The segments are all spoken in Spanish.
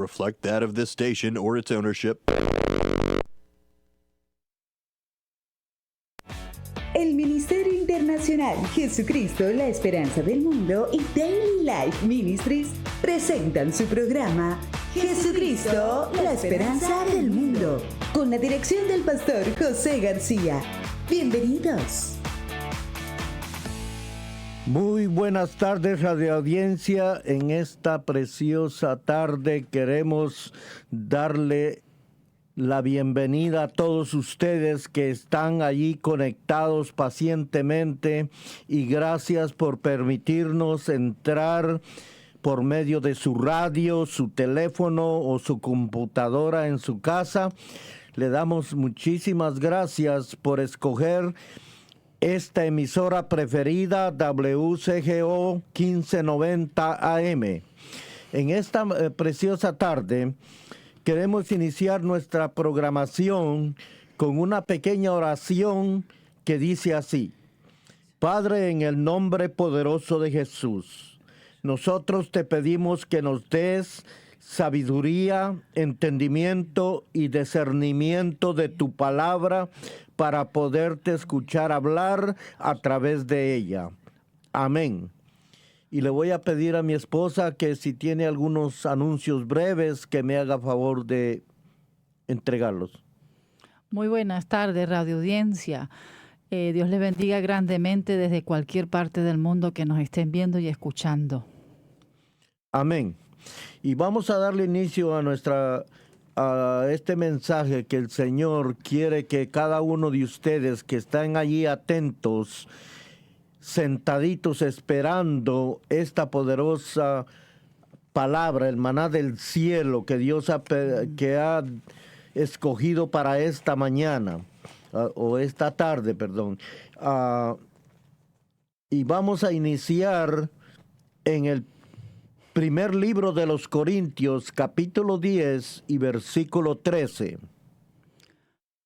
reflect that of this station or its ownership. El Ministerio Internacional Jesucristo, la Esperanza del Mundo y Daily Life Ministries presentan su programa Jesucristo, la Esperanza del Mundo, con la dirección del pastor José García. Bienvenidos. Muy buenas tardes, radio audiencia. En esta preciosa tarde queremos darle la bienvenida a todos ustedes que están allí conectados pacientemente y gracias por permitirnos entrar por medio de su radio, su teléfono o su computadora en su casa. Le damos muchísimas gracias por escoger esta emisora preferida, WCGO 1590 AM. En esta preciosa tarde queremos iniciar nuestra programación con una pequeña oración que dice así: Padre, en el nombre poderoso de Jesús, nosotros te pedimos que nos des sabiduría, entendimiento y discernimiento de tu palabra para poderte escuchar hablar a través de ella. Amén. Y le voy a pedir a mi esposa que si tiene algunos anuncios breves, que me haga favor de entregarlos. Muy buenas tardes, radio audiencia. Dios les bendiga grandemente desde cualquier parte del mundo que nos estén viendo y escuchando. Amén. Y vamos a darle inicio a este mensaje que el Señor quiere que cada uno de ustedes que están allí atentos, sentaditos esperando esta poderosa palabra, el maná del cielo que Dios ha escogido para esta mañana, o esta tarde, perdón. Y vamos a iniciar en el primer libro de los Corintios, capítulo 10 y versículo 13.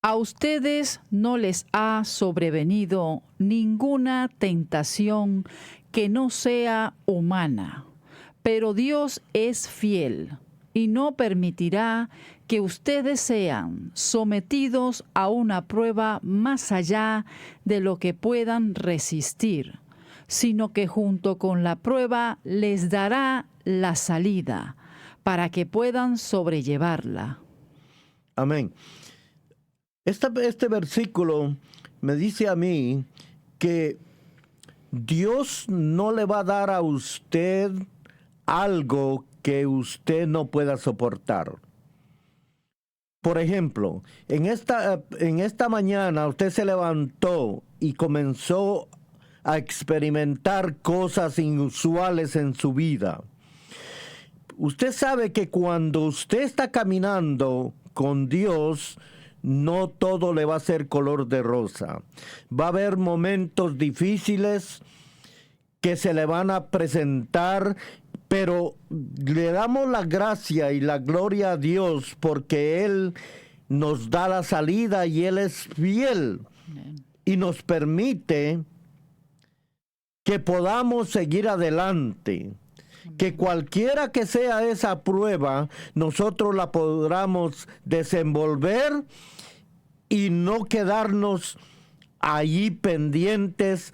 A ustedes no les ha sobrevenido ninguna tentación que no sea humana, pero Dios es fiel y no permitirá que ustedes sean sometidos a una prueba más allá de lo que puedan resistir, sino que junto con la prueba les dará la salida para que puedan sobrellevarla. Amén. Este versículo me dice a mí que Dios no le va a dar a usted algo que usted no pueda soportar. Por ejemplo, en esta mañana usted se levantó y comenzó a experimentar cosas inusuales en su vida. Usted sabe que cuando usted está caminando con Dios, no todo le va a ser color de rosa. Va a haber momentos difíciles que se le van a presentar, pero le damos la gracia y la gloria a Dios porque Él nos da la salida y Él es fiel. Amén. Y nos permite que podamos seguir adelante. Que cualquiera que sea esa prueba, nosotros la podamos desenvolver y no quedarnos allí pendientes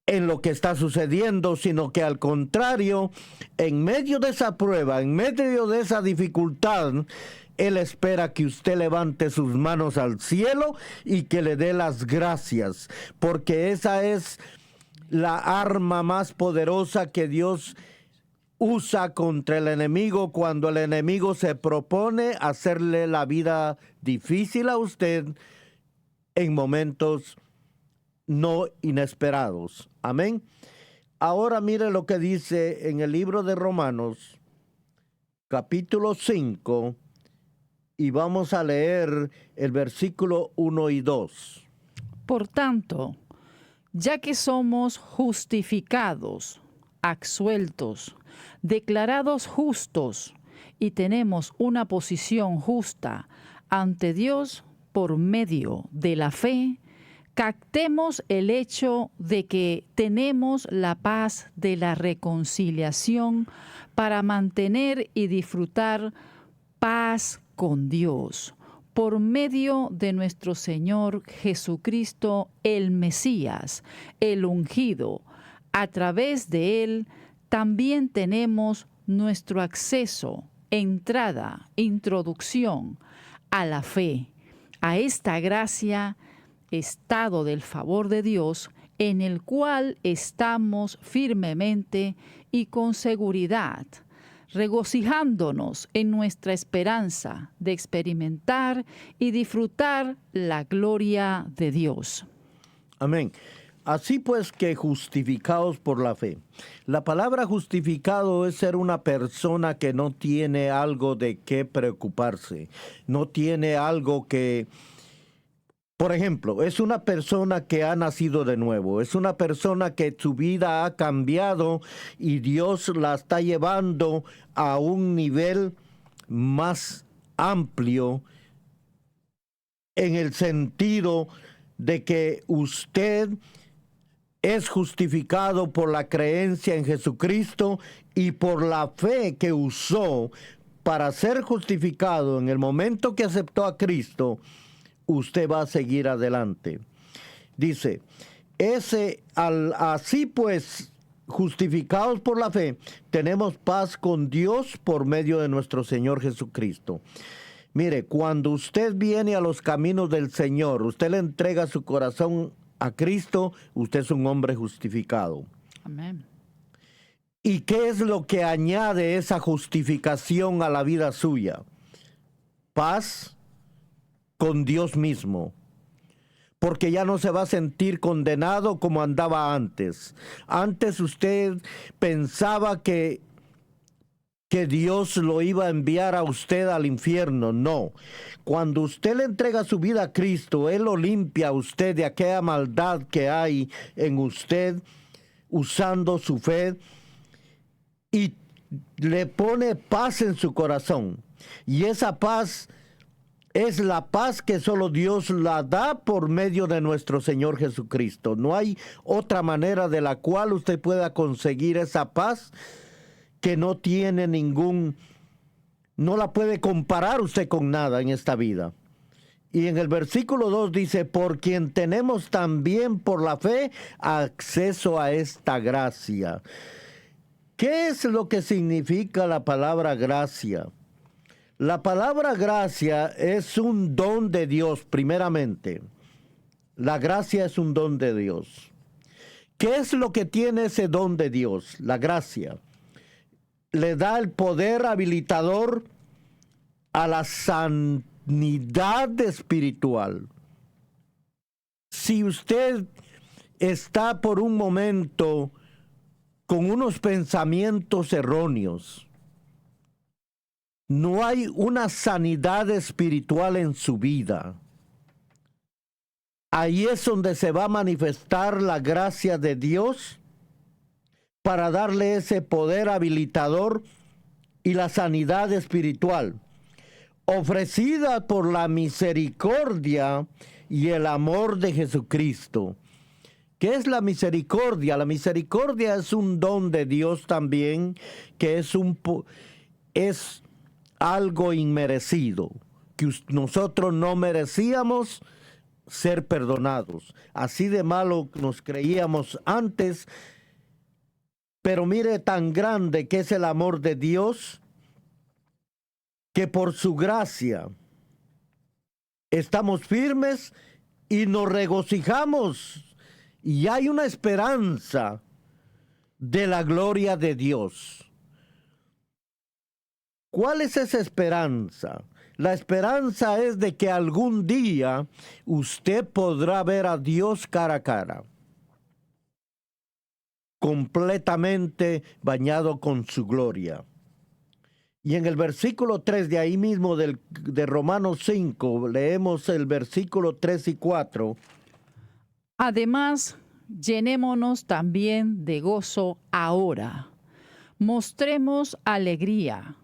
en lo que está sucediendo, sino que al contrario, en medio de esa prueba, en medio de esa dificultad, Él espera que usted levante sus manos al cielo y que le dé las gracias, porque esa es la arma más poderosa que Dios usa contra el enemigo cuando el enemigo se propone hacerle la vida difícil a usted en momentos no inesperados. Amén. Ahora mire lo que dice en el libro de Romanos, capítulo 5, y vamos a leer el versículo 1 y 2. Por tanto, ya que somos justificados, absueltos, declarados justos y tenemos una posición justa ante Dios por medio de la fe, captemos el hecho de que tenemos la paz de la reconciliación para mantener y disfrutar paz con Dios por medio de nuestro Señor Jesucristo, el Mesías, el ungido. A través de Él también tenemos nuestro acceso, entrada, introducción a la fe, a esta gracia, estado del favor de Dios, en el cual estamos firmemente y con seguridad, regocijándonos en nuestra esperanza de experimentar y disfrutar la gloria de Dios. Amén. Así pues que justificados por la fe. La palabra justificado es ser una persona que no tiene algo de qué preocuparse, no tiene algo que... Por ejemplo, es una persona que ha nacido de nuevo, es una persona que su vida ha cambiado y Dios la está llevando a un nivel más amplio en el sentido de que usted es justificado por la creencia en Jesucristo y por la fe que usó para ser justificado en el momento que aceptó a Cristo. Usted va a seguir adelante. Dice, así pues, justificados por la fe, tenemos paz con Dios por medio de nuestro Señor Jesucristo. Mire, cuando usted viene a los caminos del Señor, usted le entrega su corazón a Cristo, usted es un hombre justificado. Amén. ¿Y qué es lo que añade esa justificación a la vida suya? Paz con Dios mismo, porque ya no se va a sentir condenado como andaba antes. Antes usted pensaba que Dios lo iba a enviar a usted al infierno. No. Cuando usted le entrega su vida a Cristo, Él lo limpia a usted de aquella maldad que hay en usted, usando su fe, y le pone paz en su corazón. Y esa paz es la paz que solo Dios la da por medio de nuestro Señor Jesucristo. No hay otra manera de la cual usted pueda conseguir esa paz que no tiene no la puede comparar usted con nada en esta vida. Y en el versículo 2 dice, por quien tenemos también por la fe acceso a esta gracia. ¿Qué es lo que significa la palabra gracia? La palabra gracia es un don de Dios, primeramente. La gracia es un don de Dios. ¿Qué es lo que tiene ese don de Dios? La gracia. Le da el poder habilitador a la sanidad espiritual. Si usted está por un momento con unos pensamientos erróneos, no hay una sanidad espiritual en su vida. Ahí es donde se va a manifestar la gracia de Dios para darle ese poder habilitador y la sanidad espiritual, ofrecida por la misericordia y el amor de Jesucristo. ¿Qué es la misericordia? La misericordia es un don de Dios también, que es algo inmerecido, que nosotros no merecíamos ser perdonados. Así de malo nos creíamos antes, pero mire tan grande que es el amor de Dios, que por su gracia estamos firmes y nos regocijamos, y hay una esperanza de la gloria de Dios. ¿Cuál es esa esperanza? La esperanza es de que algún día usted podrá ver a Dios cara a cara, completamente bañado con su gloria. Y en el versículo 3 de ahí mismo de Romanos 5, leemos el versículo 3 y 4. Además, llenémonos también de gozo ahora. Mostremos alegría,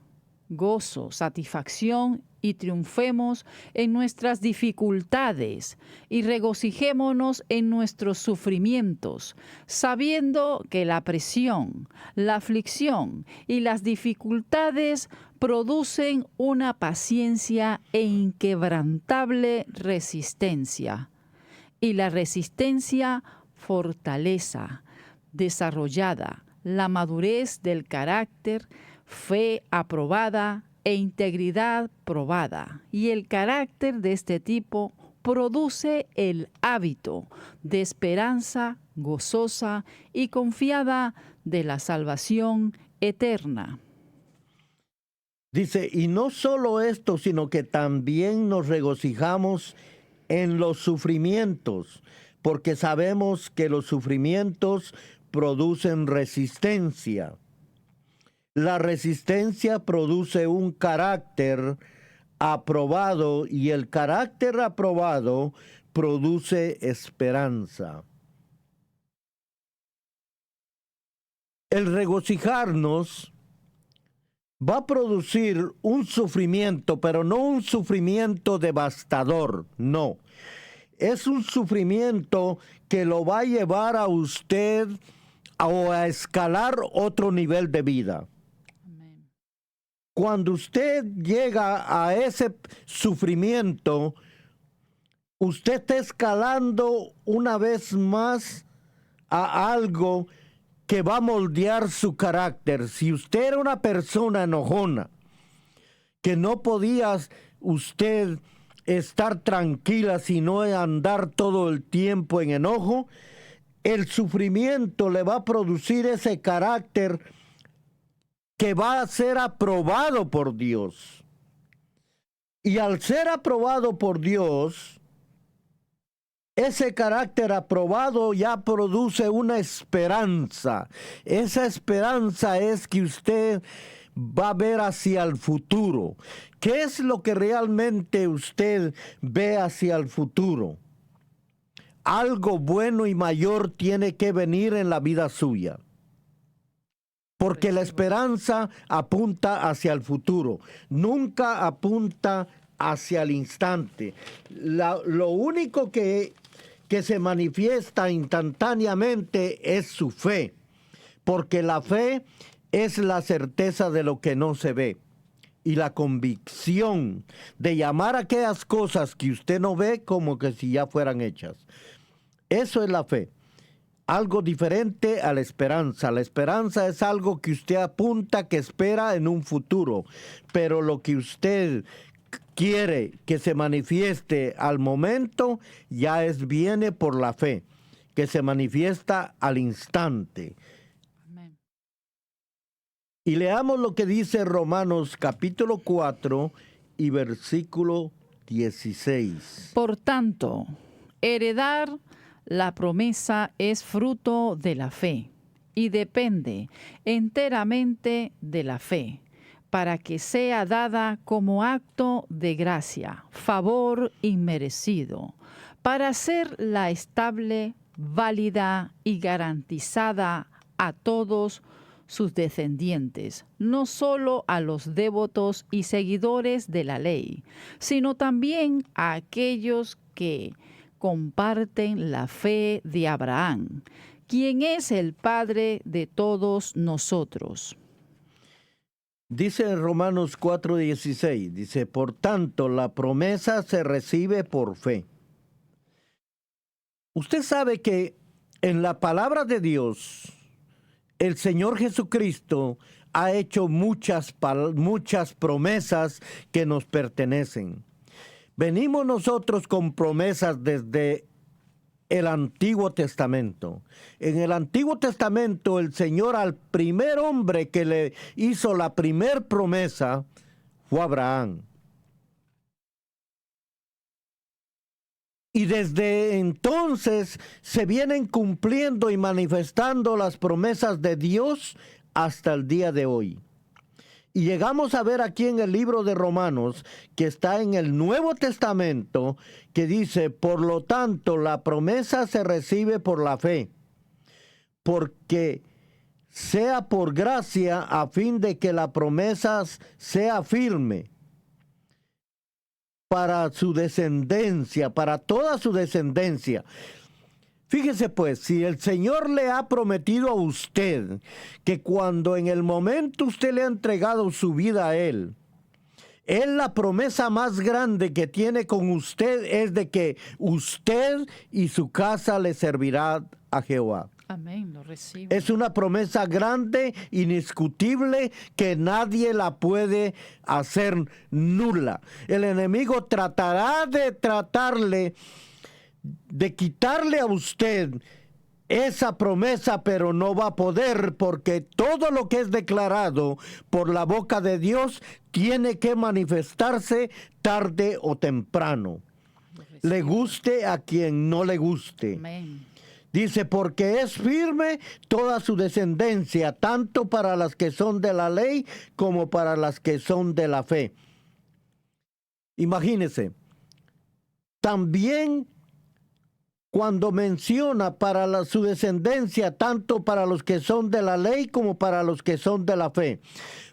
gozo, satisfacción y triunfemos en nuestras dificultades y regocijémonos en nuestros sufrimientos, sabiendo que la presión, la aflicción y las dificultades producen una paciencia e inquebrantable resistencia, y la resistencia fortaleza, desarrollada, la madurez del carácter, fe aprobada e integridad probada. Y el carácter de este tipo produce el hábito de esperanza gozosa y confiada de la salvación eterna. Dice, y no solo esto, sino que también nos regocijamos en los sufrimientos, porque sabemos que los sufrimientos producen resistencia. La resistencia produce un carácter aprobado y el carácter aprobado produce esperanza. El regocijarnos va a producir un sufrimiento, pero no un sufrimiento devastador, no. Es un sufrimiento que lo va a llevar a usted a escalar otro nivel de vida. Amén. Cuando usted llega a ese sufrimiento, usted está escalando una vez más a algo que va a moldear su carácter. Si usted era una persona enojona, que no podía usted estar tranquila, sino andar todo el tiempo en enojo, el sufrimiento le va a producir ese carácter que va a ser aprobado por Dios. Y al ser aprobado por Dios, ese carácter aprobado ya produce una esperanza. Esa esperanza es que usted va a ver hacia el futuro. ¿Qué es lo que realmente usted ve hacia el futuro? Algo bueno y mayor tiene que venir en la vida suya. Porque la esperanza apunta hacia el futuro, nunca apunta hacia el instante. Lo único que se manifiesta instantáneamente es su fe, porque la fe es la certeza de lo que no se ve y la convicción de llamar a aquellas cosas que usted no ve como que si ya fueran hechas. Eso es la fe. Algo diferente a la esperanza. La esperanza es algo que usted apunta, que espera en un futuro, pero lo que usted quiere que se manifieste al momento, ya viene por la fe, que se manifiesta al instante. Amén. Y leamos lo que dice Romanos capítulo 4 y versículo 16. Por tanto, heredar la promesa es fruto de la fe y depende enteramente de la fe, para que sea dada como acto de gracia, favor inmerecido, para hacerla estable, válida y garantizada a todos sus descendientes, no solo a los devotos y seguidores de la ley, sino también a aquellos que comparten la fe de Abraham, quien es el Padre de todos nosotros. Dice en Romanos 4:16, dice, por tanto, la promesa se recibe por fe. Usted sabe que en la palabra de Dios, el Señor Jesucristo ha hecho muchas promesas que nos pertenecen. Venimos nosotros con promesas desde el Antiguo Testamento. En el Antiguo Testamento, el Señor al primer hombre que le hizo la primer promesa fue Abraham. Y desde entonces se vienen cumpliendo y manifestando las promesas de Dios hasta el día de hoy. Y llegamos a ver aquí en el libro de Romanos, que está en el Nuevo Testamento, que dice, por lo tanto, la promesa se recibe por la fe, porque sea por gracia, a fin de que la promesa sea firme para su descendencia, para toda su descendencia. Fíjese pues, si el Señor le ha prometido a usted que cuando en el momento usted le ha entregado su vida a Él, la promesa más grande que tiene con usted es de que usted y su casa le servirá a Jehová. Amén, lo recibo. Es una promesa grande, indiscutible, que nadie la puede hacer nula. El enemigo tratará de quitarle a usted esa promesa, pero no va a poder, porque todo lo que es declarado por la boca de Dios tiene que manifestarse tarde o temprano. Le guste a quien no le guste. Amén. Dice, porque es firme toda su descendencia, tanto para las que son de la ley como para las que son de la fe. Imagínese, también cuando menciona para su descendencia, tanto para los que son de la ley como para los que son de la fe.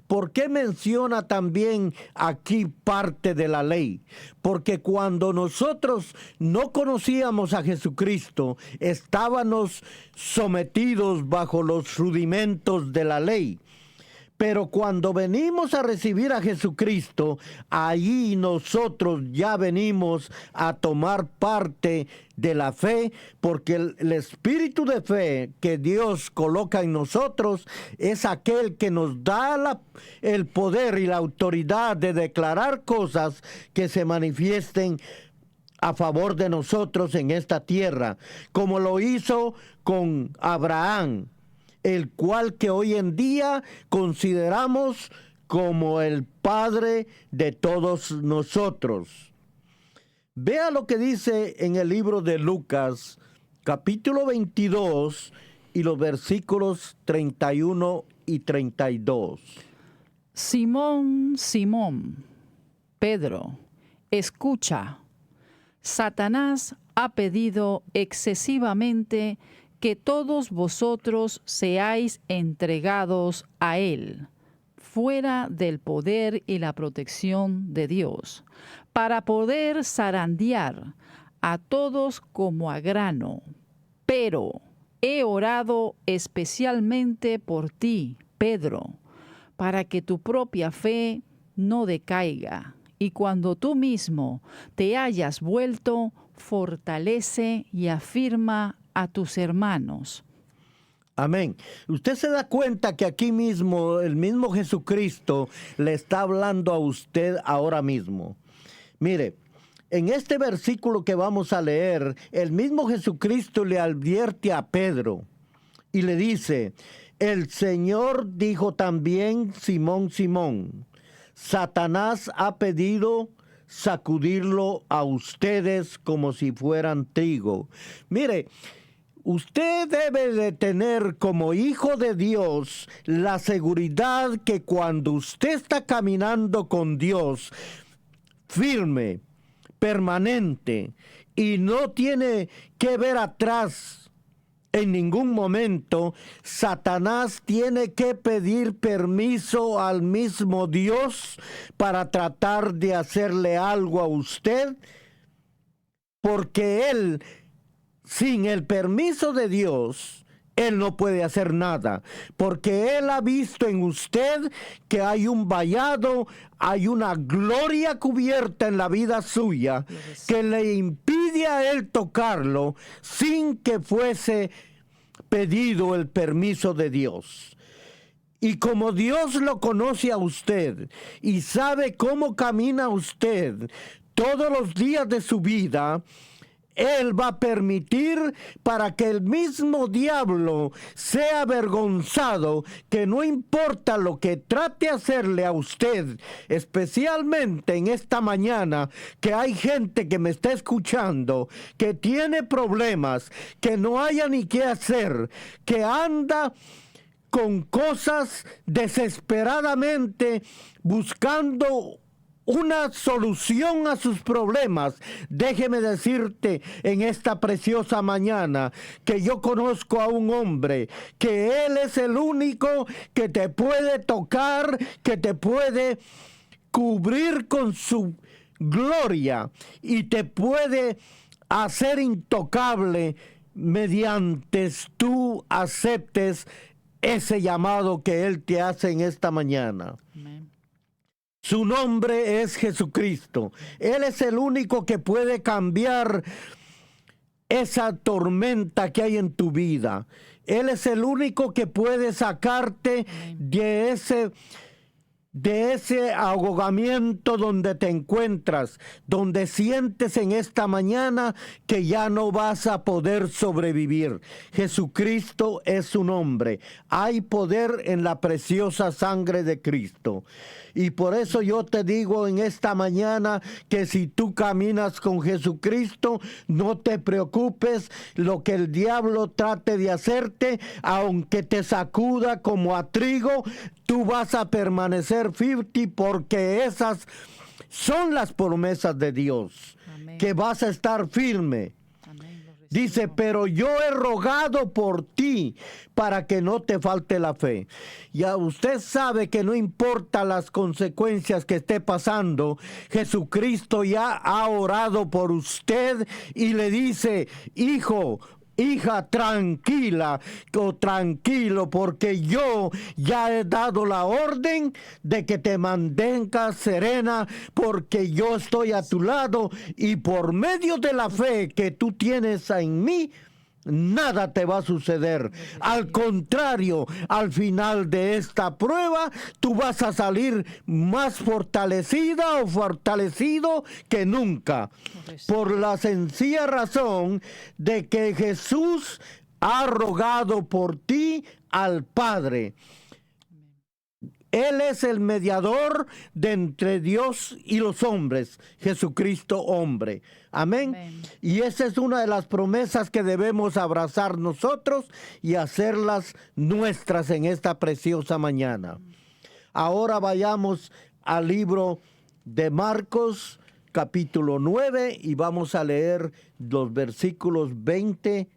¿Por qué menciona también aquí parte de la ley? Porque cuando nosotros no conocíamos a Jesucristo, estábamos sometidos bajo los rudimentos de la ley. Pero cuando venimos a recibir a Jesucristo, allí nosotros ya venimos a tomar parte de la fe, porque el espíritu de fe que Dios coloca en nosotros es aquel que nos da el poder y la autoridad de declarar cosas que se manifiesten a favor de nosotros en esta tierra, como lo hizo con Abraham, el cual que hoy en día consideramos como el padre de todos nosotros. Vea lo que dice en el libro de Lucas, capítulo 22, y los versículos 31 y 32. Simón, Simón, Pedro, escucha. Satanás ha pedido excesivamente que todos vosotros seáis entregados a él, fuera del poder y la protección de Dios, para poder zarandear a todos como a grano. Pero he orado especialmente por ti, Pedro, para que tu propia fe no decaiga, y cuando tú mismo te hayas vuelto, fortalece y afirma a tus hermanos. Amén. Usted se da cuenta que aquí mismo, el mismo Jesucristo le está hablando a usted ahora mismo. Mire, en este versículo que vamos a leer, el mismo Jesucristo le advierte a Pedro y le dice, el Señor dijo también, Simón, Simón, Satanás ha pedido sacudirlo a ustedes como si fueran trigo. Mire, usted debe de tener como hijo de Dios la seguridad que cuando usted está caminando con Dios firme, permanente, y no tiene que ver atrás en ningún momento, Satanás tiene que pedir permiso al mismo Dios para tratar de hacerle algo a usted, porque él, sin el permiso de Dios, él no puede hacer nada, porque él ha visto en usted que hay un vallado, hay una gloria cubierta en la vida suya que le impide a él tocarlo sin que fuese pedido el permiso de Dios. Y como Dios lo conoce a usted y sabe cómo camina usted todos los días de su vida, Él va a permitir para que el mismo diablo sea avergonzado, que no importa lo que trate de hacerle a usted, especialmente en esta mañana, que hay gente que me está escuchando, que tiene problemas, que no haya ni qué hacer, que anda con cosas desesperadamente buscando una solución a sus problemas. Déjeme decirte en esta preciosa mañana que yo conozco a un hombre, que él es el único que te puede tocar, que te puede cubrir con su gloria y te puede hacer intocable mediante tú aceptes ese llamado que Él te hace en esta mañana. Amén. Su nombre es Jesucristo. Él es el único que puede cambiar esa tormenta que hay en tu vida. Él es el único que puede sacarte de ese ahogamiento donde te encuentras, donde sientes en esta mañana que ya no vas a poder sobrevivir. Jesucristo es su nombre. Hay poder en la preciosa sangre de Cristo. Y por eso yo te digo en esta mañana que si tú caminas con Jesucristo, no te preocupes lo que el diablo trate de hacerte, aunque te sacuda como a trigo, tú vas a permanecer firme porque esas son las promesas de Dios. Amén. Que vas a estar firme. Amén. Lo recibo. Dice, pero yo he rogado por ti para que no te falte la fe. Ya usted sabe que no importa las consecuencias que esté pasando, Jesucristo ya ha orado por usted y le dice, hijo, hija, tranquila o tranquilo, porque yo ya he dado la orden de que te mantengas serena, porque yo estoy a tu lado y por medio de la fe que tú tienes en mí, nada te va a suceder. Al contrario, al final de esta prueba, tú vas a salir más fortalecida o fortalecido que nunca. Por la sencilla razón de que Jesús ha rogado por ti al Padre. Él es el mediador de entre Dios y los hombres, Jesucristo hombre. Amén. Amén. Y esa es una de las promesas que debemos abrazar nosotros y hacerlas nuestras en esta preciosa mañana. Ahora vayamos al libro de Marcos, capítulo 9, y vamos a leer los versículos 20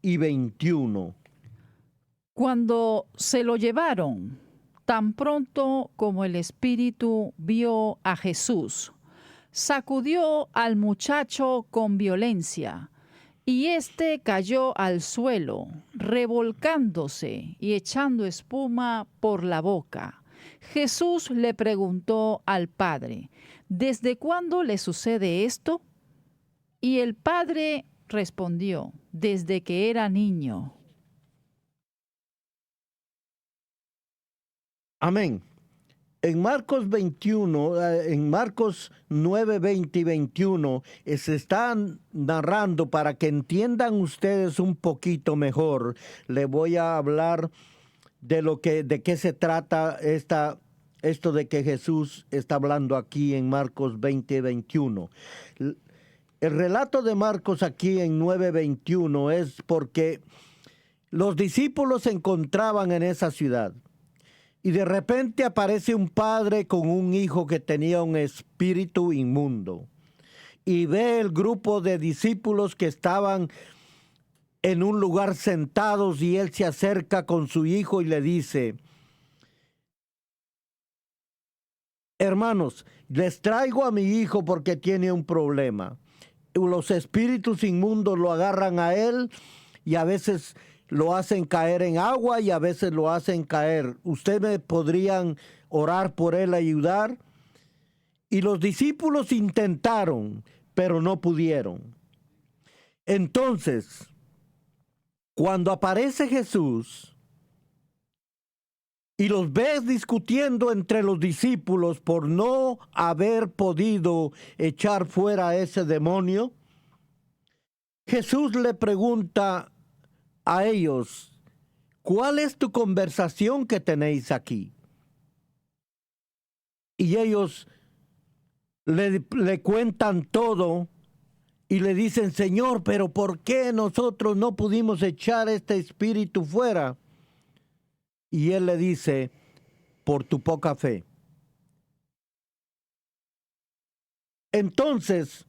y 21. Cuando se lo llevaron, tan pronto como el espíritu vio a Jesús, sacudió al muchacho con violencia, y éste cayó al suelo, revolcándose y echando espuma por la boca. Jesús le preguntó al padre, ¿desde cuándo le sucede esto? Y el padre respondió, desde que era niño. Amén. En Marcos 21, en Marcos 9, 20 y 21, se están narrando para que entiendan ustedes un poquito mejor. Le voy a hablar de qué se trata esto de que Jesús está hablando aquí en Marcos 20, 21. El relato de Marcos aquí en 9, 21 es porque los discípulos se encontraban en esa ciudad. Y de repente aparece un padre con un hijo que tenía un espíritu inmundo. Y ve el grupo de discípulos que estaban en un lugar sentados y él se acerca con su hijo y le dice, hermanos, les traigo a mi hijo porque tiene un problema. Los espíritus inmundos lo agarran a él y a veces lo hacen caer en agua y a veces lo hacen caer. ¿Ustedes me podrían orar por él, ayudar? Y los discípulos intentaron, pero no pudieron. Entonces, cuando aparece Jesús y los ves discutiendo entre los discípulos por no haber podido echar fuera a ese demonio, Jesús le pregunta a ellos, ¿cuál es tu conversación que tenéis aquí? Y ellos le cuentan todo y le dicen, Señor, pero ¿por qué nosotros no pudimos echar este espíritu fuera? Y él le dice, por tu poca fe. Entonces,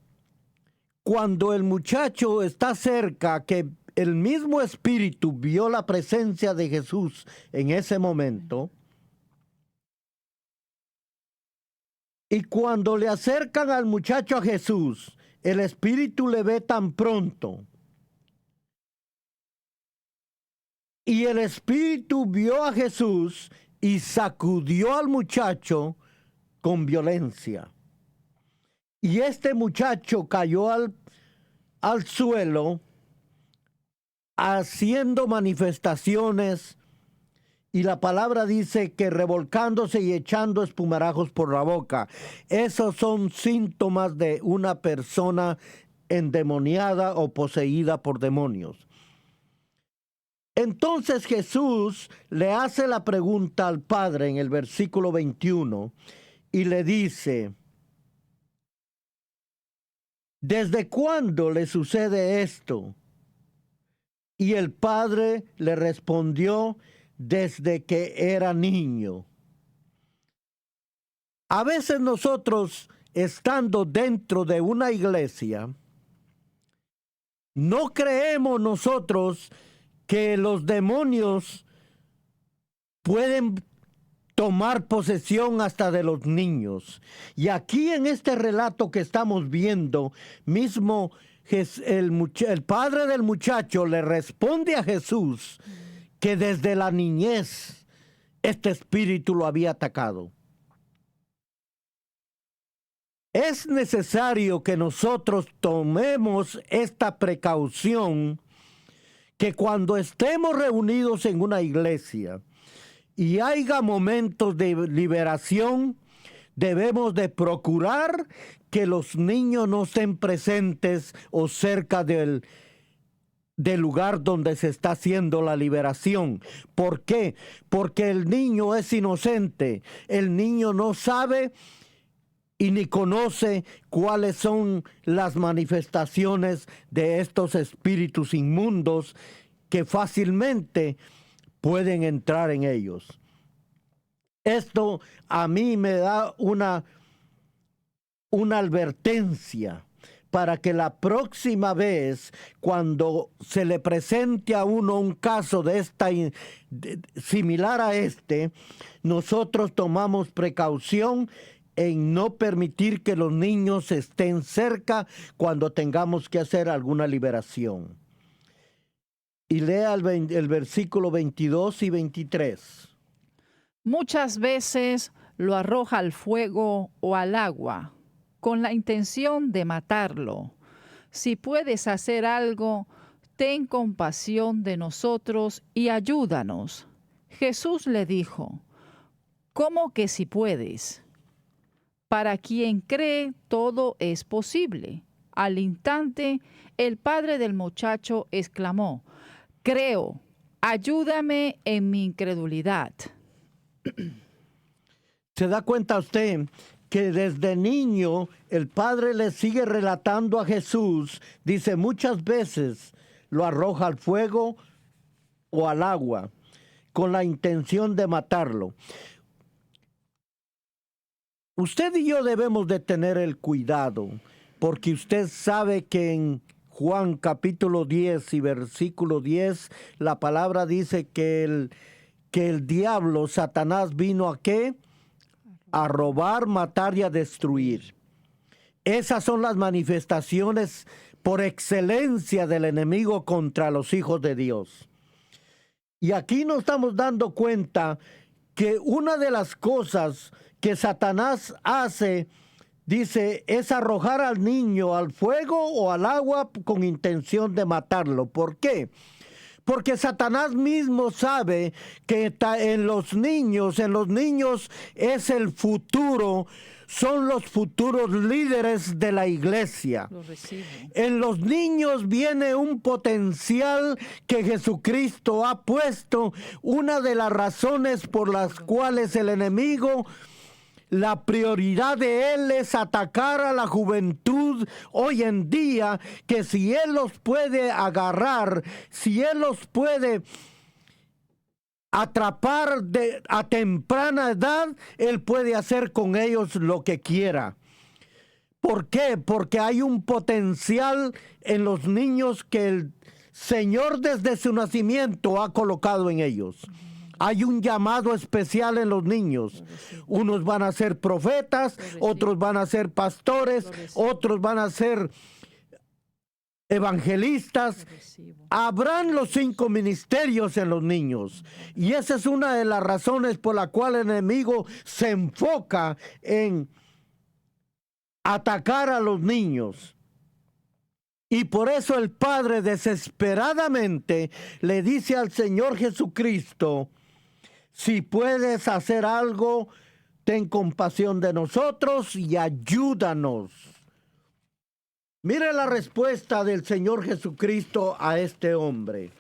cuando el muchacho está cerca, que el mismo espíritu vio la presencia de Jesús en ese momento, y cuando le acercan al muchacho a Jesús, el espíritu le ve tan pronto. Y el espíritu vio a Jesús y sacudió al muchacho con violencia. Y este muchacho cayó al suelo haciendo manifestaciones, y la palabra dice que revolcándose y echando espumarajos por la boca. Esos son síntomas de una persona endemoniada o poseída por demonios. Entonces Jesús le hace la pregunta al Padre en el versículo 21 y le dice: ¿desde cuándo le sucede esto? Y el Padre le respondió: desde que era niño. A veces nosotros, estando dentro de una iglesia, no creemos nosotros que los demonios pueden tomar posesión hasta de los niños. Y aquí en este relato que estamos viendo, mismo el padre del muchacho le responde a Jesús que desde la niñez este espíritu lo había atacado. Es necesario que nosotros tomemos esta precaución, que cuando estemos reunidos en una iglesia y haya momentos de liberación, debemos de procurar que los niños no estén presentes o cerca del lugar donde se está haciendo la liberación. ¿Por qué? Porque el niño es inocente. El niño no sabe y ni conoce cuáles son las manifestaciones de estos espíritus inmundos que fácilmente pueden entrar en ellos. Esto a mí me da una advertencia para que la próxima vez, cuando se le presente a uno un caso similar a este, nosotros tomamos precaución en no permitir que los niños estén cerca cuando tengamos que hacer alguna liberación. Y lea el versículo 22 y 23. Muchas veces lo arroja al fuego o al agua, con la intención de matarlo. Si puedes hacer algo, ten compasión de nosotros y ayúdanos. Jesús le dijo: ¿cómo que si puedes? Para quien cree, todo es posible. Al instante, el padre del muchacho exclamó: creo, ayúdame en mi incredulidad. ¿Se da cuenta usted que desde niño el padre le sigue relatando a Jesús? Dice, muchas veces lo arroja al fuego o al agua con la intención de matarlo. Usted y yo debemos de tener el cuidado, porque usted sabe que en Juan capítulo 10 y versículo 10, la palabra dice que el diablo, Satanás, vino ¿a qué? A robar, matar y a destruir. Esas son las manifestaciones por excelencia del enemigo contra los hijos de Dios. Y aquí nos estamos dando cuenta que una de las cosas que Satanás hace, dice, es arrojar al niño al fuego o al agua con intención de matarlo. ¿Por qué? Porque Satanás mismo sabe que en los niños es el futuro, son los futuros líderes de la iglesia. En los niños viene un potencial que Jesucristo ha puesto. Una de las razones por las cuales el enemigo, la prioridad de él es atacar a la juventud hoy en día, que si él los puede agarrar, si él los puede atrapar a temprana edad, él puede hacer con ellos lo que quiera. ¿Por qué? Porque hay un potencial en los niños que el Señor desde su nacimiento ha colocado en ellos. Hay un llamado especial en los niños. Unos van a ser profetas, otros van a ser pastores, otros van a ser evangelistas. Habrán los 5 ministerios en los niños. Y esa es una de las razones por la cual el enemigo se enfoca en atacar a los niños. Y por eso el Padre desesperadamente le dice al Señor Jesucristo: si puedes hacer algo, ten compasión de nosotros y ayúdanos. Mire la respuesta del Señor Jesucristo a este hombre.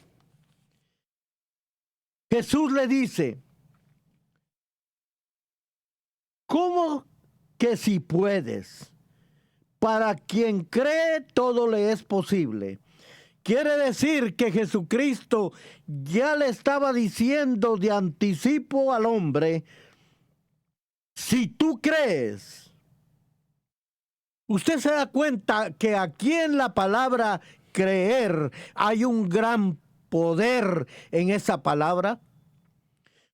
Jesús le dice: ¿cómo que si puedes? Para quien cree, todo le es posible. Quiere decir que Jesucristo ya le estaba diciendo de anticipo al hombre: si tú crees. Usted se da cuenta que aquí en la palabra creer hay un gran poder en esa palabra.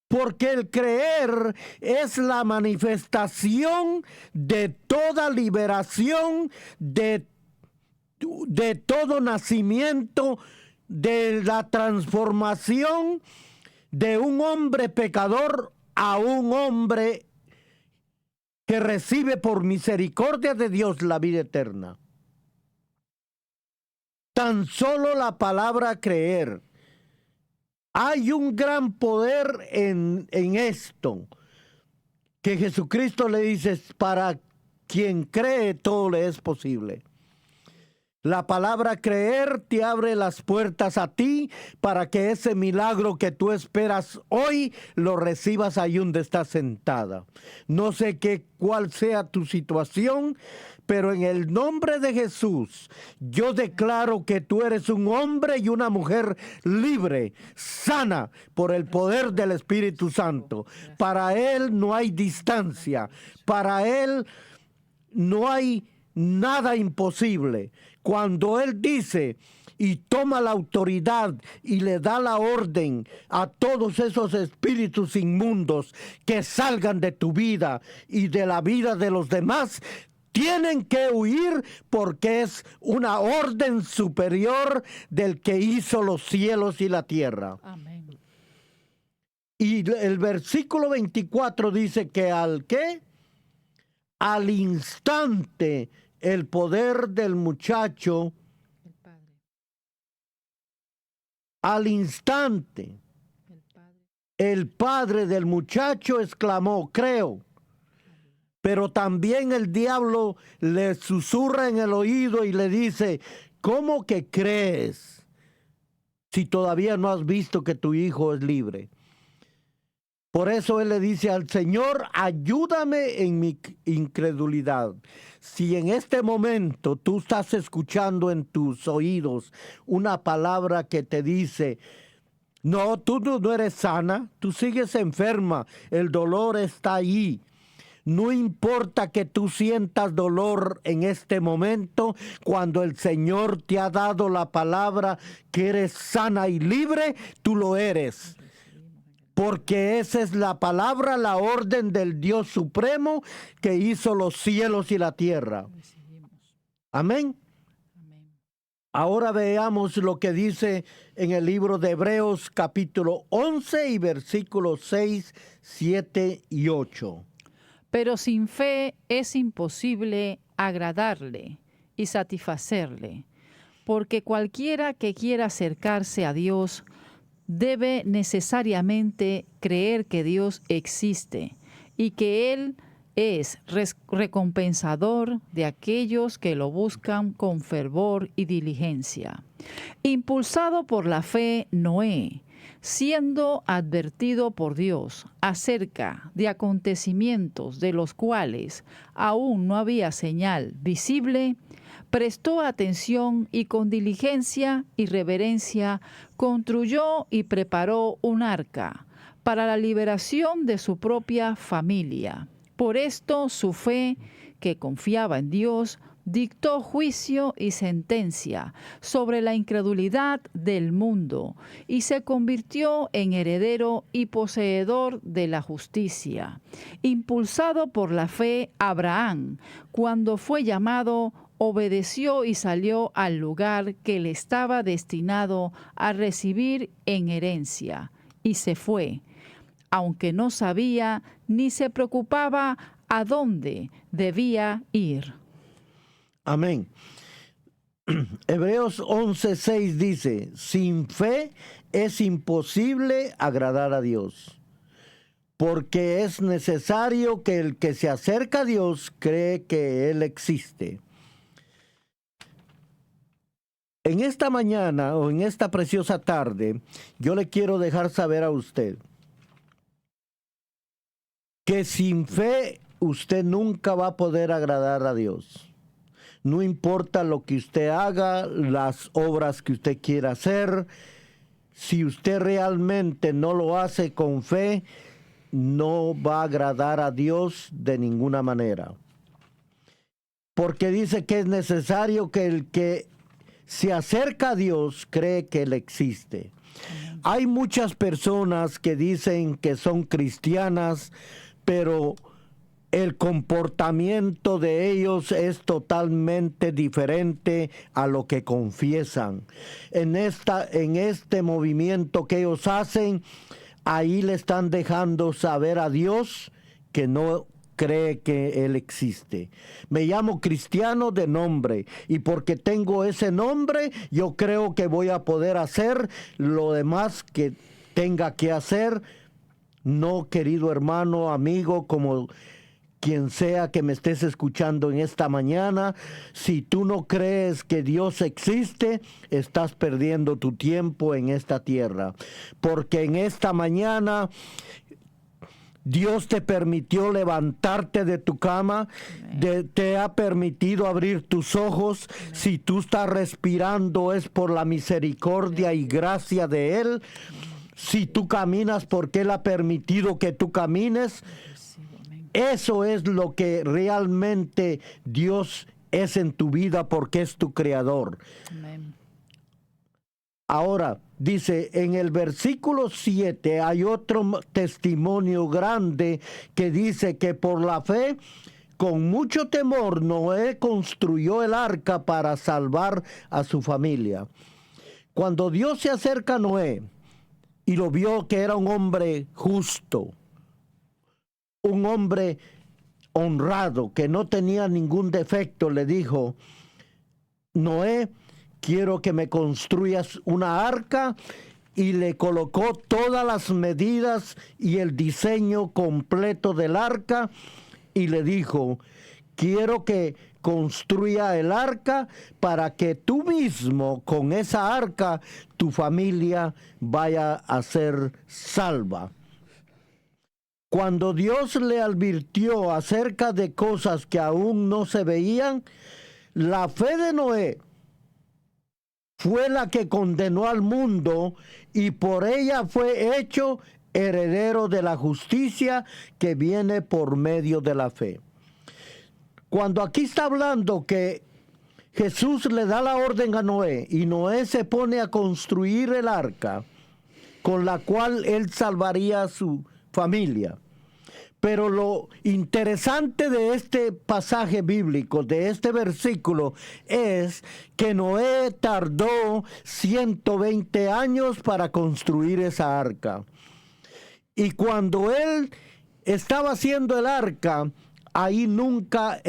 Porque el creer es la manifestación de toda liberación, de todo nacimiento, de la transformación de un hombre pecador a un hombre que recibe por misericordia de Dios la vida eterna. Tan solo la palabra creer. Hay un gran poder en esto, que Jesucristo le dice: para quien cree, todo le es posible. La palabra creer te abre las puertas a ti para que ese milagro que tú esperas hoy lo recibas ahí donde estás sentada. No sé cuál sea tu situación, pero en el nombre de Jesús, yo declaro que tú eres un hombre y una mujer libre, sana por el poder del Espíritu Santo. Para Él no hay distancia, para Él no hay nada imposible. Cuando Él dice y toma la autoridad y le da la orden a todos esos espíritus inmundos que salgan de tu vida y de la vida de los demás, tienen que huir, porque es una orden superior del que hizo los cielos y la tierra. Amén. Y el versículo 24 dice que al instante el poder del muchacho, al instante, el padre del muchacho exclamó: creo. Pero también el diablo le susurra en el oído y le dice: ¿cómo que crees si todavía no has visto que tu hijo es libre? Por eso él le dice al Señor: ayúdame en mi incredulidad. Si en este momento tú estás escuchando en tus oídos una palabra que te dice: no, tú no eres sana, tú sigues enferma, el dolor está ahí. No importa que tú sientas dolor en este momento, cuando el Señor te ha dado la palabra que eres sana y libre, tú lo eres. Porque esa es la palabra, la orden del Dios Supremo que hizo los cielos y la tierra. Amén. Ahora veamos lo que dice en el libro de Hebreos capítulo 11 y versículos 6, 7 y 8. Pero sin fe es imposible agradarle y satisfacerle, porque cualquiera que quiera acercarse a Dios debe necesariamente creer que Dios existe y que Él es recompensador de aquellos que lo buscan con fervor y diligencia. Impulsado por la fe, Noé, siendo advertido por Dios acerca de acontecimientos de los cuales aún no había señal visible, prestó atención y con diligencia y reverencia construyó y preparó un arca para la liberación de su propia familia. Por esto su fe que confiaba en Dios, dictó juicio y sentencia sobre la incredulidad del mundo y se convirtió en heredero y poseedor de la justicia. Impulsado por la fe, Abraham, cuando fue llamado, obedeció y salió al lugar que le estaba destinado a recibir en herencia, y se fue, aunque no sabía ni se preocupaba a dónde debía ir. Amén. Hebreos 11:6 dice, sin fe es imposible agradar a Dios, porque es necesario que el que se acerca a Dios cree que Él existe. En esta mañana o en esta preciosa tarde, yo le quiero dejar saber a usted que sin fe usted nunca va a poder agradar a Dios. No importa lo que usted haga, las obras que usted quiera hacer, si usted realmente no lo hace con fe, no va a agradar a Dios de ninguna manera. Porque dice que es necesario que el que se acerca a Dios cree que Él existe. Hay muchas personas que dicen que son cristianas, pero el comportamiento de ellos es totalmente diferente a lo que confiesan. En este movimiento que ellos hacen, ahí le están dejando saber a Dios que no cree que Él existe. Me llamo cristiano de nombre, y porque tengo ese nombre, yo creo que voy a poder hacer lo demás que tenga que hacer. No, querido hermano, amigo, como quien sea que me estés escuchando en esta mañana, si tú no crees que Dios existe, estás perdiendo tu tiempo en esta tierra. Porque en esta mañana Dios te permitió levantarte de tu cama, te ha permitido abrir tus ojos. Si tú estás respirando es por la misericordia y gracia de Él. Si tú caminas porque Él ha permitido que tú camines, eso es lo que realmente Dios es en tu vida, porque es tu creador. Amén. Ahora, dice en el versículo 7, hay otro testimonio grande que dice que por la fe, con mucho temor, Noé construyó el arca para salvar a su familia. Cuando Dios se acerca a Noé y lo vio que era un hombre justo, un hombre honrado, que no tenía ningún defecto, le dijo: Noé, quiero que me construyas una arca, y le colocó todas las medidas y el diseño completo del arca, y le dijo: quiero que construya el arca para que tú mismo, con esa arca, tu familia vaya a ser salva. Cuando Dios le advirtió acerca de cosas que aún no se veían, la fe de Noé fue la que condenó al mundo, y por ella fue hecho heredero de la justicia que viene por medio de la fe. Cuando aquí está hablando que Jesús le da la orden a Noé, y Noé se pone a construir el arca con la cual él salvaría a su familia. Pero lo interesante de este pasaje bíblico, de este versículo, es que Noé tardó 120 años para construir esa arca. Y cuando él estaba haciendo el arca, ahí nunca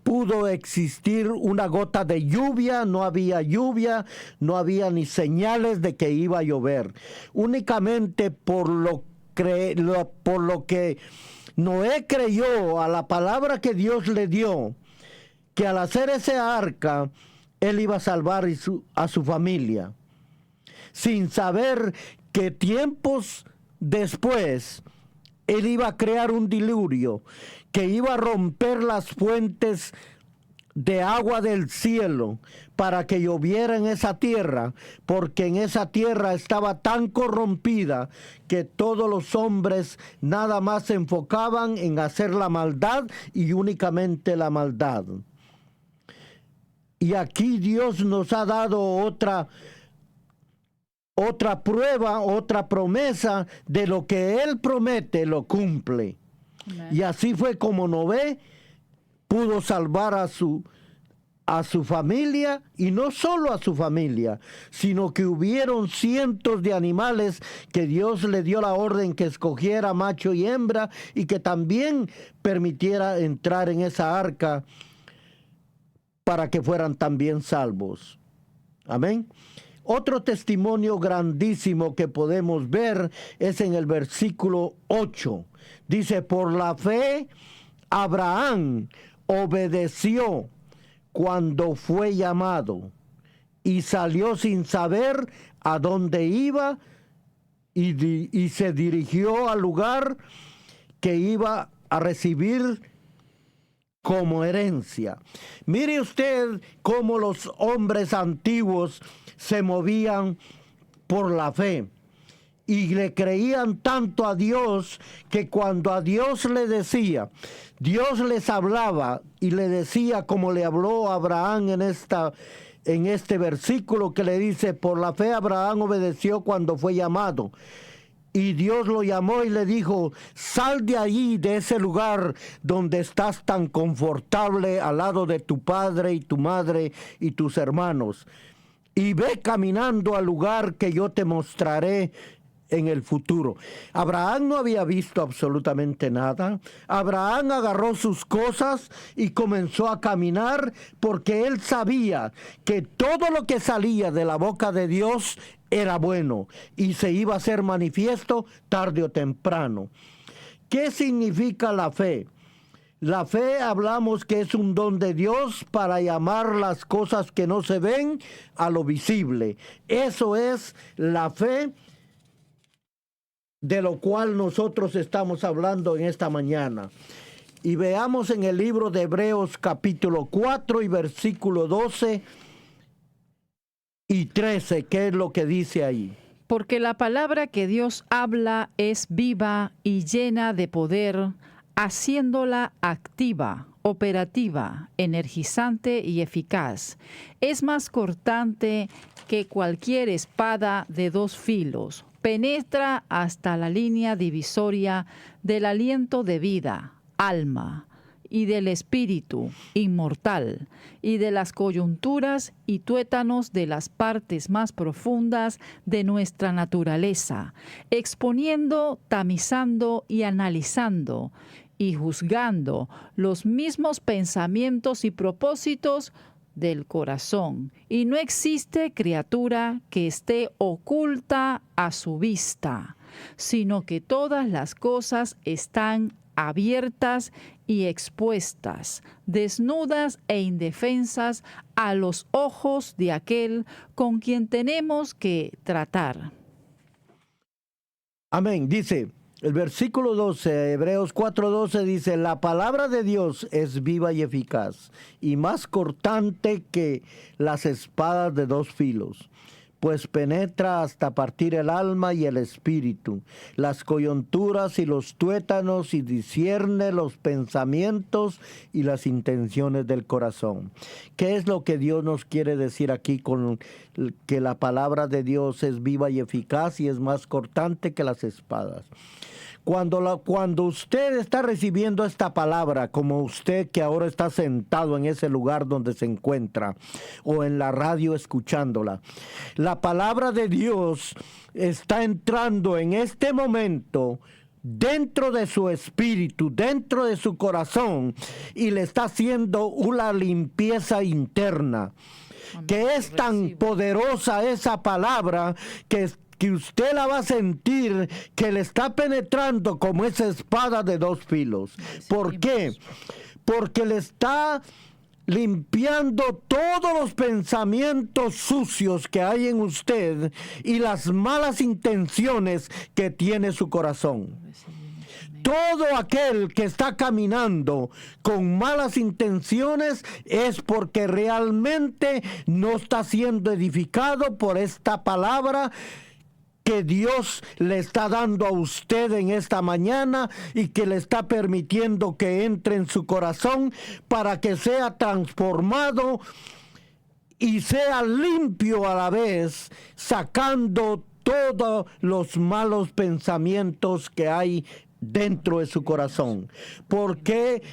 pudo existir una gota de lluvia, no había ni señales de que iba a llover. Únicamente por lo que Noé creyó a la palabra que Dios le dio, que al hacer ese arca, él iba a salvar a su familia, sin saber que tiempos después él iba a crear un diluvio que iba a romper las fuentes de agua del cielo para que lloviera en esa tierra, porque en esa tierra estaba tan corrompida que todos los hombres nada más se enfocaban en hacer la maldad y únicamente la maldad. Y aquí Dios nos ha dado otra prueba, otra promesa de lo que Él promete, lo cumple. Amén. Y así fue como Noé pudo salvar a su familia, y no solo a su familia, sino que hubieron cientos de animales que Dios le dio la orden que escogiera macho y hembra y que también permitiera entrar en esa arca para que fueran también salvos. Amén. Otro testimonio grandísimo que podemos ver es en el versículo 8. Dice, por la fe, Abraham obedeció cuando fue llamado y salió sin saber a dónde iba y se dirigió al lugar que iba a recibir como herencia. Mire usted cómo los hombres antiguos se movían por la fe y le creían tanto a Dios que cuando a Dios le decía, Dios les hablaba y le decía como le habló a Abraham en este versículo que le dice, por la fe Abraham obedeció cuando fue llamado. Y Dios lo llamó y le dijo, sal de allí, de ese lugar donde estás tan confortable al lado de tu padre y tu madre y tus hermanos, y ve caminando al lugar que yo te mostraré en el futuro. Abraham no había visto absolutamente nada. Abraham agarró sus cosas y comenzó a caminar porque él sabía que todo lo que salía de la boca de Dios era bueno y se iba a hacer manifiesto tarde o temprano. ¿Qué significa la fe? La fe hablamos que es un don de Dios para llamar las cosas que no se ven a lo visible. Eso es la fe de lo cual nosotros estamos hablando en esta mañana. Y veamos en el libro de Hebreos capítulo 4 y versículo 12 y 13, ¿qué es lo que dice ahí? Porque la palabra que Dios habla es viva y llena de poder, haciéndola activa, operativa, energizante y eficaz. Es más cortante que cualquier espada de dos filos. Penetra hasta la línea divisoria del aliento de vida, alma, y del espíritu inmortal, y de las coyunturas y tuétanos de las partes más profundas de nuestra naturaleza, exponiendo, tamizando y analizando, y juzgando los mismos pensamientos y propósitos del corazón, y no existe criatura que esté oculta a su vista, sino que todas las cosas están abiertas y expuestas, desnudas e indefensas a los ojos de aquel con quien tenemos que tratar. Amén. Dice el versículo 12, Hebreos 4:12 dice, la palabra de Dios es viva y eficaz y más cortante que las espadas de dos filos, pues penetra hasta partir el alma y el espíritu, las coyunturas y los tuétanos, y discierne los pensamientos y las intenciones del corazón. ¿Qué es lo que Dios nos quiere decir aquí con que la palabra de Dios es viva y eficaz y es más cortante que las espadas? Cuando usted está recibiendo esta palabra, como usted que ahora está sentado en ese lugar donde se encuentra, o en la radio escuchándola, la palabra de Dios está entrando en este momento dentro de su espíritu, dentro de su corazón, y le está haciendo una limpieza interna. Amén. Que es tan poderosa esa palabra que usted la va a sentir que le está penetrando como esa espada de dos filos. ¿Por qué? Porque le está limpiando todos los pensamientos sucios que hay en usted y las malas intenciones que tiene su corazón. todo aquel que está caminando con malas intenciones es porque realmente no está siendo edificado por esta palabra que Dios le está dando a usted en esta mañana y que le está permitiendo que entre en su corazón para que sea transformado y sea limpio a la vez, sacando todos los malos pensamientos que hay dentro de su corazón. ¿Por qué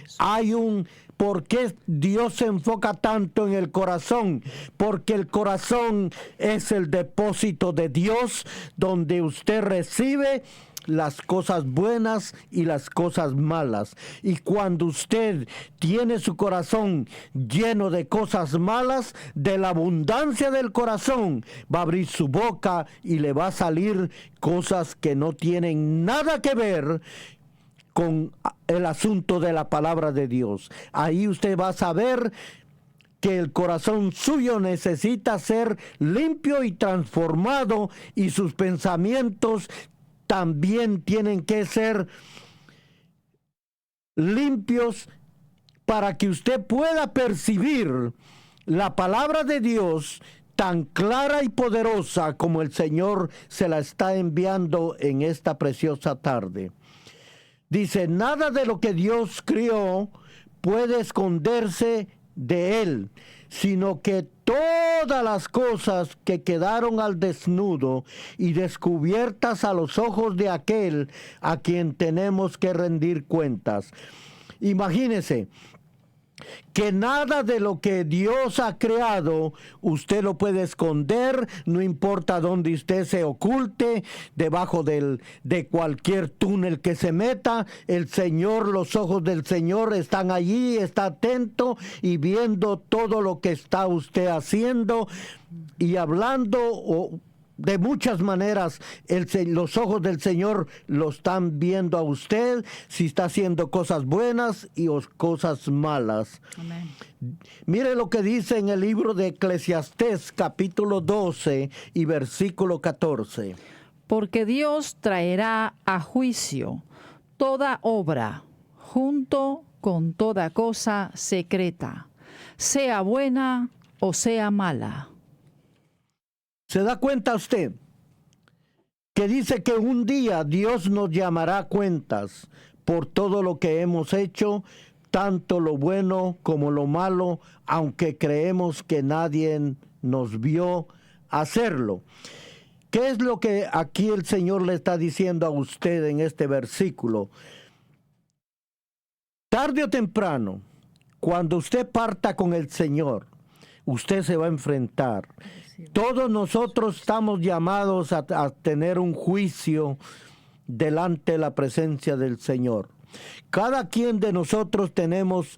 Dios se enfoca tanto en el corazón? Porque el corazón es el depósito de Dios, donde usted recibe las cosas buenas y las cosas malas. Y cuando usted tiene su corazón lleno de cosas malas, de la abundancia del corazón va a abrir su boca y le va a salir cosas que no tienen nada que ver con el asunto de la palabra de Dios. Ahí usted va a saber que el corazón suyo necesita ser limpio y transformado, y sus pensamientos también tienen que ser limpios para que usted pueda percibir la palabra de Dios tan clara y poderosa como el Señor se la está enviando en esta preciosa tarde. Dice, nada de lo que Dios crió puede esconderse de Él, sino que todas las cosas que quedaron al desnudo y descubiertas a los ojos de aquel a quien tenemos que rendir cuentas. Imagínese que nada de lo que Dios ha creado usted lo puede esconder, no importa dónde usted se oculte, debajo de cualquier túnel que se meta. El Señor, los ojos del Señor están allí, está atento y viendo todo lo que está usted haciendo y hablando de muchas maneras. Los ojos del Señor lo están viendo a usted, si está haciendo cosas buenas y cosas malas. Amén. Mire lo que dice en el libro de Eclesiastés, capítulo 12 y versículo 14. Porque Dios traerá a juicio toda obra, junto con toda cosa secreta, sea buena o sea mala. ¿Se da cuenta usted que dice que un día Dios nos llamará a cuentas por todo lo que hemos hecho, tanto lo bueno como lo malo, aunque creemos que nadie nos vio hacerlo? ¿Qué es lo que aquí el Señor le está diciendo a usted en este versículo? Tarde o temprano, cuando usted parta con el Señor, usted se va a enfrentar. Todos nosotros estamos llamados a tener un juicio delante de la presencia del Señor. Cada quien de nosotros tenemos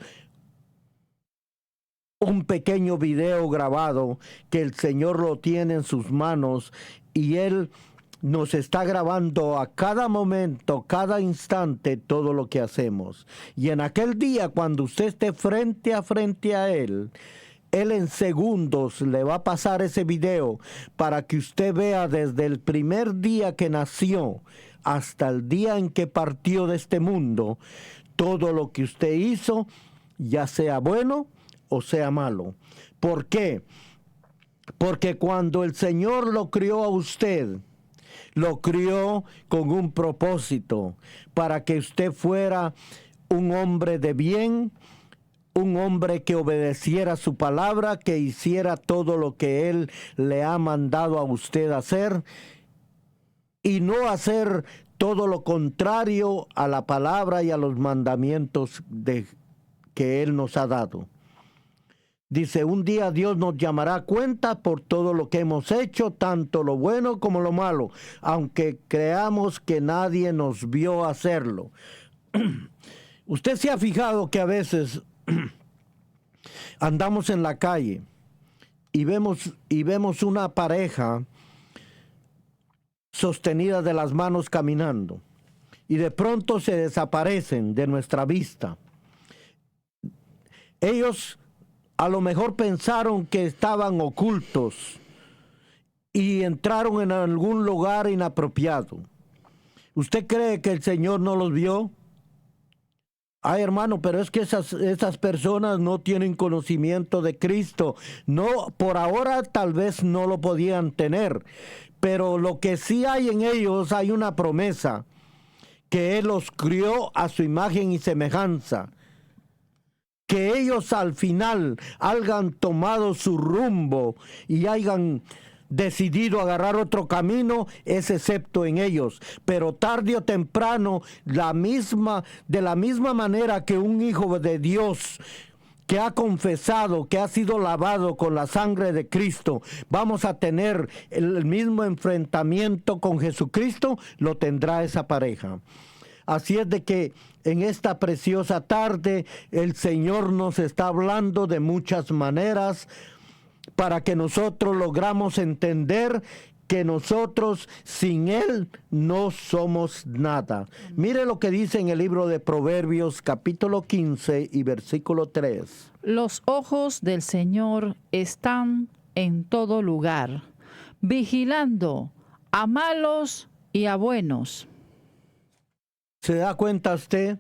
un pequeño video grabado que el Señor lo tiene en sus manos y Él nos está grabando a cada momento, cada instante, todo lo que hacemos. Y en aquel día, cuando usted esté frente a Él en segundos le va a pasar ese video para que usted vea desde el primer día que nació hasta el día en que partió de este mundo, todo lo que usted hizo, ya sea bueno o sea malo. ¿Por qué? Porque cuando el Señor lo crió a usted, lo crió con un propósito, para que usted fuera un hombre de bien, un hombre que obedeciera su palabra, que hiciera todo lo que Él le ha mandado a usted hacer, y no hacer todo lo contrario a la palabra y a los mandamientos que Él nos ha dado. Dice, un día Dios nos llamará a cuenta por todo lo que hemos hecho, tanto lo bueno como lo malo, aunque creamos que nadie nos vio hacerlo. Usted se ha fijado que a veces andamos en la calle y vemos una pareja sostenida de las manos caminando y de pronto se desaparecen de nuestra vista. Ellos a lo mejor pensaron que estaban ocultos y entraron en algún lugar inapropiado. ¿Usted cree que el Señor no los vio? Ay, hermano, pero es que esas personas no tienen conocimiento de Cristo. No, por ahora tal vez no lo podían tener, pero lo que sí hay en ellos, hay una promesa, que Él los crió a su imagen y semejanza. Que ellos al final hayan tomado su rumbo y hayan decidido agarrar otro camino, es excepto en ellos. Pero tarde o temprano, de la misma manera que un hijo de Dios que ha confesado, que ha sido lavado con la sangre de Cristo, vamos a tener el mismo enfrentamiento con Jesucristo, lo tendrá esa pareja. Así es de que en esta preciosa tarde el Señor nos está hablando de muchas maneras para que nosotros logramos entender que nosotros sin Él no somos nada. Mire lo que dice en el libro de Proverbios capítulo 15 y versículo 3. Los ojos del Señor están en todo lugar, vigilando a malos y a buenos. ¿Se da cuenta usted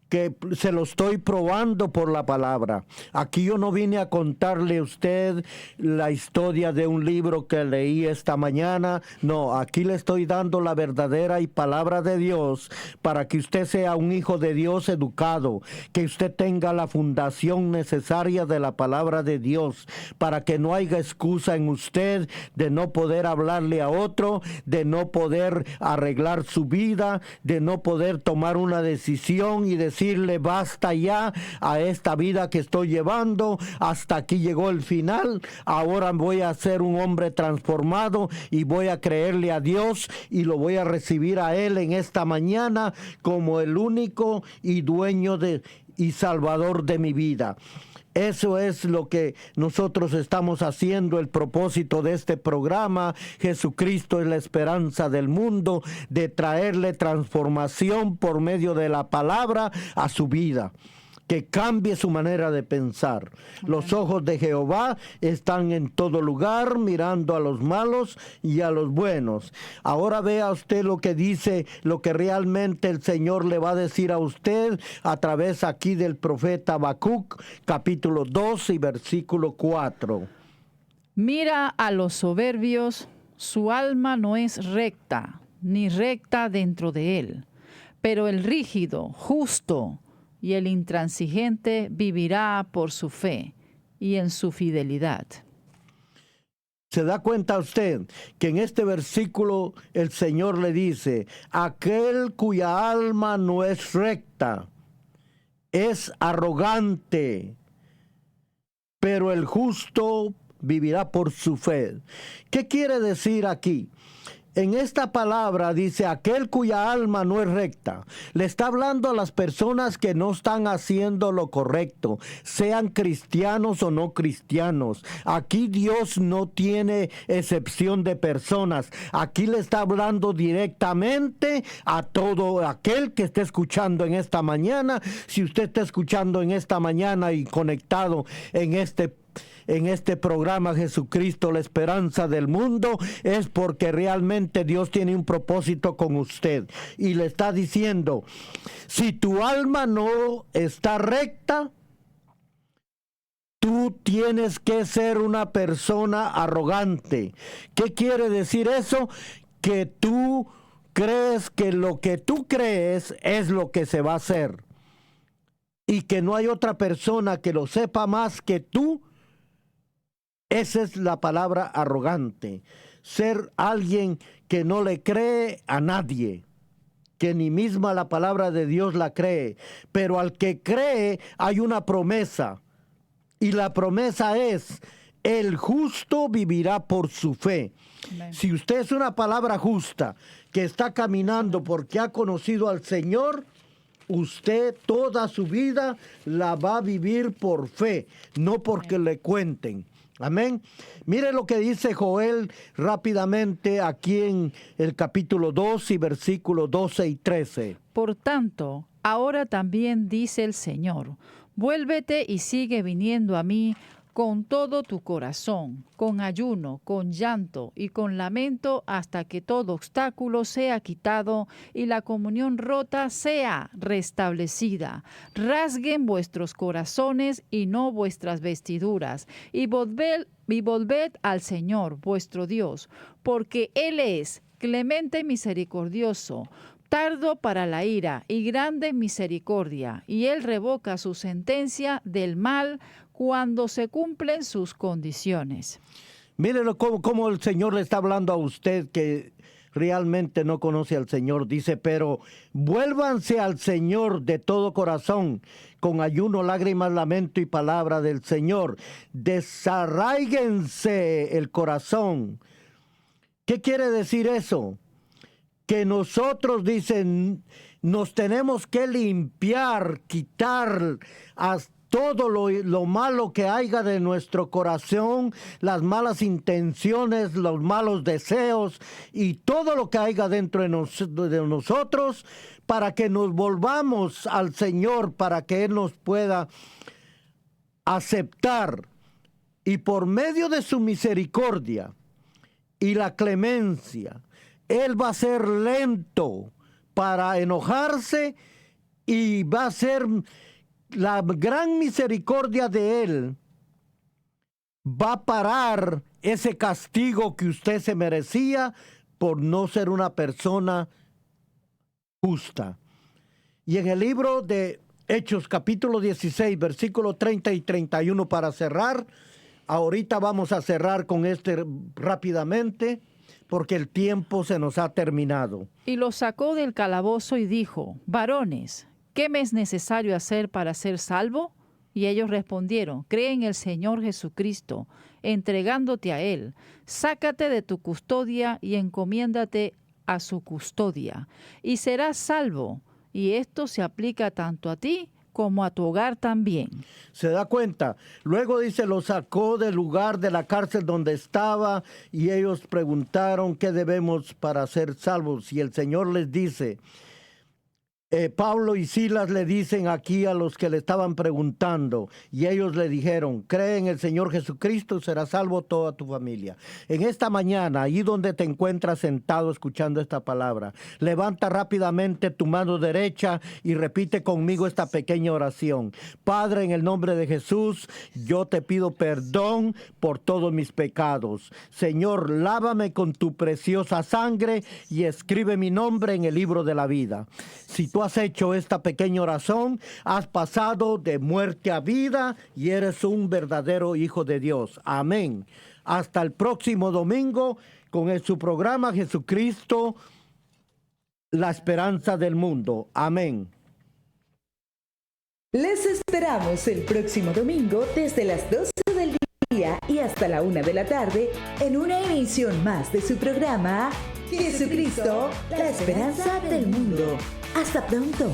que se lo estoy probando por la palabra? Aquí yo no vine a contarle a usted la historia de un libro que leí esta mañana. No, aquí le estoy dando la verdadera y palabra de Dios para que usted sea un hijo de Dios educado, que usted tenga la fundación necesaria de la palabra de Dios, para que no haya excusa en usted de no poder hablarle a otro, de no poder arreglar su vida, de no poder tomar una decisión y decirle basta ya a esta vida que estoy llevando, hasta aquí llegó el final, ahora voy a ser un hombre transformado y voy a creerle a Dios y lo voy a recibir a Él en esta mañana como el único y dueño y salvador de mi vida. Eso es lo que nosotros estamos haciendo, el propósito de este programa. Jesucristo es la esperanza del mundo, de traerle transformación por medio de la palabra a su vida, que cambie su manera de pensar. Los ojos de Jehová están en todo lugar, mirando a los malos y a los buenos. Ahora vea usted lo que dice, lo que realmente el Señor le va a decir a usted a través aquí del profeta Habacuc, capítulo 2 y versículo 4. Mira a los soberbios, su alma no es recta, ni recta dentro de él. Pero el rígido, justo y el intransigente vivirá por su fe y en su fidelidad. ¿Se da cuenta usted que en este versículo el Señor le dice, aquel cuya alma no es recta, es arrogante, pero el justo vivirá por su fe? ¿Qué quiere decir aquí? En esta palabra dice, aquel cuya alma no es recta. Le está hablando a las personas que no están haciendo lo correcto, sean cristianos o no cristianos. Aquí Dios no tiene excepción de personas. Aquí le está hablando directamente a todo aquel que esté escuchando en esta mañana. Si usted está escuchando en esta mañana y conectado en este programa Jesucristo, la esperanza del mundo, es porque realmente Dios tiene un propósito con usted y le está diciendo, si tu alma no está recta, tú tienes que ser una persona arrogante. ¿Qué quiere decir eso? Que tú crees que lo que tú crees es lo que se va a hacer y que no hay otra persona que lo sepa más que tú. Esa es la palabra arrogante, ser alguien que no le cree a nadie, que ni misma la palabra de Dios la cree, pero al que cree hay una promesa, y la promesa es, el justo vivirá por su fe. Amén. Si usted es una palabra justa, que está caminando porque ha conocido al Señor, usted toda su vida la va a vivir por fe, no porque le cuenten. Amén. Mire lo que dice Joel rápidamente aquí en el capítulo 2 y versículos 12 y 13. Por tanto, ahora también dice el Señor, vuélvete y sigue viniendo a mí, con todo tu corazón, con ayuno, con llanto y con lamento, hasta que todo obstáculo sea quitado y la comunión rota sea restablecida. Rasguen vuestros corazones y no vuestras vestiduras, y volved al Señor vuestro Dios, porque Él es clemente y misericordioso, tardo para la ira y grande en misericordia, y Él revoca su sentencia del mal cuando se cumplen sus condiciones. Mírenlo cómo el Señor le está hablando a usted que realmente no conoce al Señor. Dice, pero vuélvanse al Señor de todo corazón, con ayuno, lágrimas, lamento y palabra del Señor. Desarráiguense el corazón. ¿Qué quiere decir eso? Que nosotros, dicen, nos tenemos que limpiar, quitar todo lo malo que haya de nuestro corazón, las malas intenciones, los malos deseos y todo lo que haya dentro de nosotros, para que nos volvamos al Señor, para que Él nos pueda aceptar. Y por medio de su misericordia y la clemencia, Él va a ser lento para enojarse y va a ser la gran misericordia de Él. Va a parar ese castigo que usted se merecía por no ser una persona justa. Y en el libro de Hechos capítulo 16, versículo 30 y 31 para cerrar. Ahorita vamos a cerrar con rápidamente, porque el tiempo se nos ha terminado. Y los sacó del calabozo y dijo: varones, ¿qué me es necesario hacer para ser salvo? Y ellos respondieron: cree en el Señor Jesucristo, entregándote a Él. Sácate de tu custodia y encomiéndate a su custodia, y serás salvo. Y esto se aplica tanto a ti como a tu hogar también. ¿Se da cuenta? Luego dice, lo sacó del lugar de la cárcel donde estaba, y ellos preguntaron qué debemos para ser salvos. Y el Señor les dice, Pablo y Silas le dicen aquí a los que le estaban preguntando, y ellos le dijeron: cree en el Señor Jesucristo, será salvo toda tu familia. En esta mañana, ahí donde te encuentras sentado escuchando esta palabra, levanta rápidamente tu mano derecha y repite conmigo esta pequeña oración. Padre, en el nombre de Jesús, yo te pido perdón por todos mis pecados. Señor, lávame con tu preciosa sangre y escribe mi nombre en el libro de la vida. Si tú has hecho esta pequeña oración, has pasado de muerte a vida y eres un verdadero hijo de Dios. Amén. Hasta el próximo domingo con su programa Jesucristo, la esperanza del mundo. Amén. Les esperamos el próximo domingo desde las 12 del día y hasta la 1 de la tarde en una emisión más de su programa Jesucristo, la esperanza del mundo. Hasta pronto.